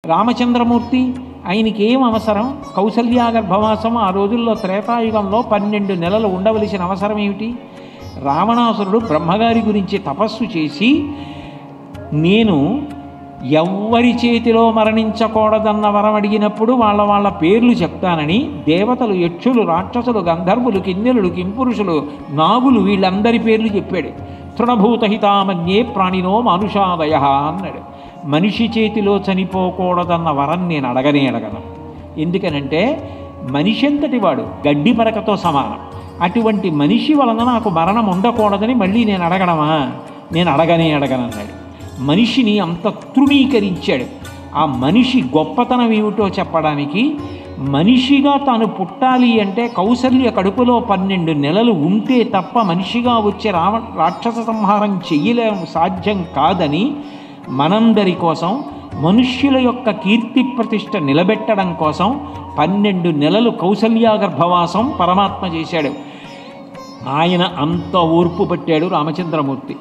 రామచంద్రమూర్తి ఆయనకి ఏం అవసరం? కౌసల్యా గర్భవాసం ఆ రోజుల్లో త్రేతాయుగంలో 12 నెలలు ఉండవలసిన అవసరం ఏమిటి? రావణాసురుడు బ్రహ్మగారి గురించి తపస్సు చేసి నేను ఎవ్వరి చేతిలో మరణించకూడదన్న వరం అడిగినప్పుడు వాళ్ళ పేర్లు చెప్తానని దేవతలు, యక్షులు, రాక్షసులు, గంధర్వులు, కిన్నెరులు, కింపురుషులు, నాగులు వీళ్ళందరి పేర్లు చెప్పాడు. తృణభూతహితామన్యే ప్రాణినో మానుషాదయ అన్నాడు. మనిషి చేతిలో చనిపోకూడదన్న వరం నేను అడగను. ఎందుకనంటే మనిషి అంతటి వాడు గడ్డి పరకతో సమానం. అటువంటి మనిషి వలన నాకు మరణం ఉండకూడదని మళ్ళీ నేను అడగడమా? నేను అడగనన్నాడు. మనిషిని అంత తృణీకరించాడు. ఆ మనిషి గొప్పతనం ఏమిటో చెప్పడానికి, మనిషిగా తాను పుట్టాలి అంటే కౌసల్య కడుపులో 12 నెలలు ఉంటే తప్ప మనిషిగా వచ్చే రాక్షస సంహారం చెయ్యలేము, సాధ్యం కాదని మనందరి కోసం, మనుష్యుల యొక్క కీర్తి ప్రతిష్ట నిలబెట్టడం కోసం 12 నెలలు కౌసల్యా గర్భవాసం పరమాత్మ చేశాడు. ఆయన అంత ఓర్పు పట్టాడు రామచంద్రమూర్తి.